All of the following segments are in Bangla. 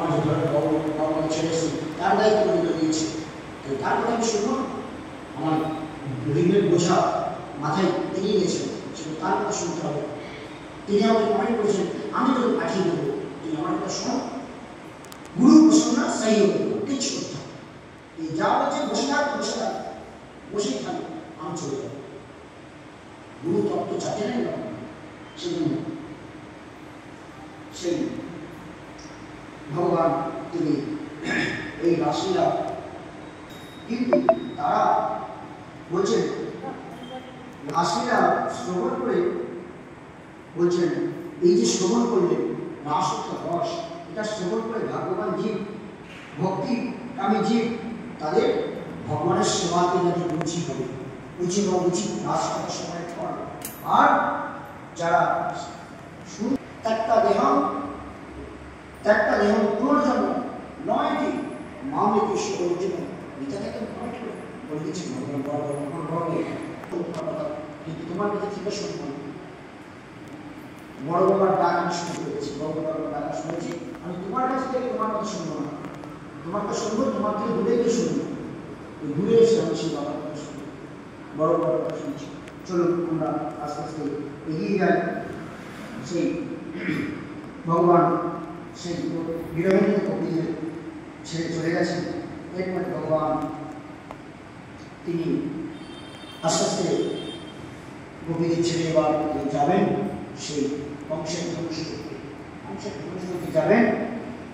আমার যে ধরে বড় ছেলে এসে তার দায়িত্ব কিন্তু দিয়েছে, তো তার কথা আমি শুনবো না। আমার ঋণের বোঝা মাথায় তিনি নিয়েছেন, সেটা তার কথা শুনতে হবে। তিনি আমাকে কমেন্ট করেছেন, আমি তোকে পাঠিয়ে দেবো, তুই আমার কথা শোন। গুরু প্রসন্ন সাই হবে, কিচ্ছু করতে হবে। এই যা বলছে বসে থাক, বসেই থাকবে, আমি চলে যাবো। গুরু তত্ত্ব চাটে নাই না, সেজন্য সেই ভগবান তিনি এই রাশিরা, কিন্তু তারা বলছেন রাশিরা শ্রবণ করে বলছেন এই যে শ্রবণ করলেন রাসত্ব রস, এটা শ্রবণ করে ভাগ্যবান জীব, ভক্তিকামী জীব, তাদের ভগবানের সেবাতে যাতে রুচি হবে, রুচি বা উচিত রাসত্ব সময়ের পর। আর যারা ত্যাক্তা দেহম পুনর্জন্ম নয় কি মামলিক ঈশ্বর অর্জুন গীতা থেকে কমেন্ট করে বলে দিচ্ছি ভগবান কিন্তু তোমার কাছে থেকে শুনবো বড় বাবার ডাক আমি শুনতে পেরেছি, বড় বাবার ডাক শুনেছি, আমি তোমার কাছ থেকে তোমার কথা শুনবো না, তোমার কথা শুনবো, তোমার থেকে দূরে গিয়ে শুনবো, দূরে এসে আমি সেই বাবার কথা শুনবো, বড় বাবার কথা শুনছি। চলুন আমরা আস্তে আস্তে এগিয়ে যাই। সেই ভগবান সেই বিরোধী কবিদের ছেড়ে চলে গেছেন। এরপরে ভগবান তিনি আস্তে আস্তে গোপীদের ছেড়ে এবার যাবেন সেই বংশের ধ্বংস করতে যাবেন।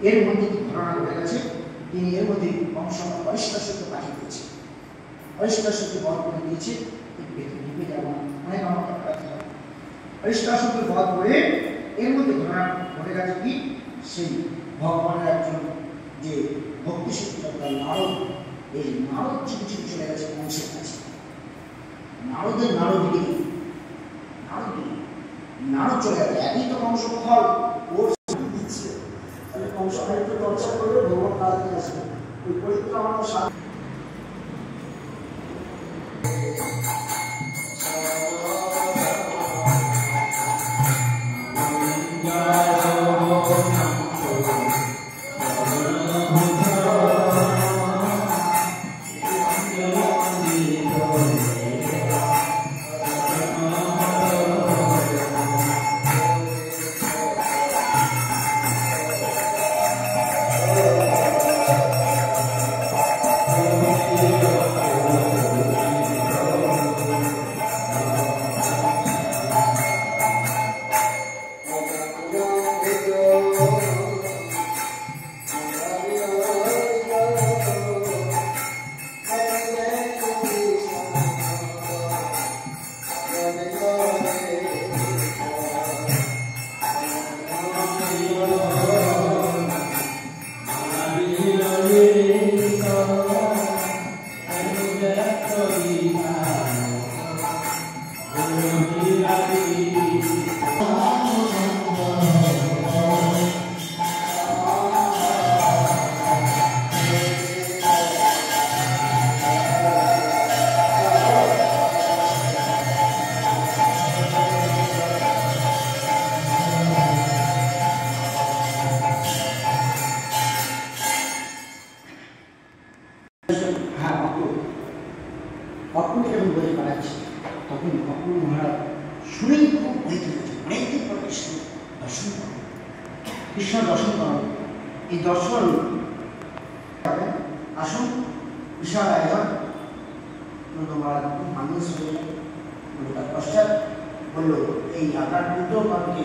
এর মধ্যে কি ঘটনা ঘটে গেছে, তিনি এর মধ্যে বংশ অরিষ্টাসুরকে পাঠিয়ে দিয়েছেন, অরিষ্টাসুরকে বধ করে দিয়েছে। অনেক অরিষ্টাসুরকে বধ করে এর মধ্যে ঘটনা ঘটে গেছে কি, সেই ভগবানের একজন যে ভক্তি শক্তি নারদ, এই নারদ ছুটে ছুটে চলে গেছে কংসের কাছে। নারদ চলে গেছে, একই তো কংস ফল ওর দিচ্ছে, তাহলে কংস আরেকটু চর্চা করলে ভগবান কালকে আসবে। ওই পরিত্রা আমার সাথে অর্পণকে যখন বলে পাঠাচ্ছে, তখন অর্পণ মহারাজ শুনেই খুব বইতে অনেকদিন পর কৃষ্ণ দর্শন করেন। কৃষ্ণ দর্শন করেন, এই দর্শন আসুন বিশাল আয়োজন। মহারাজ খুব মানুষ হয়ে তার পশ্চাৎ বলল, এই আপনার উত্তরগামীকে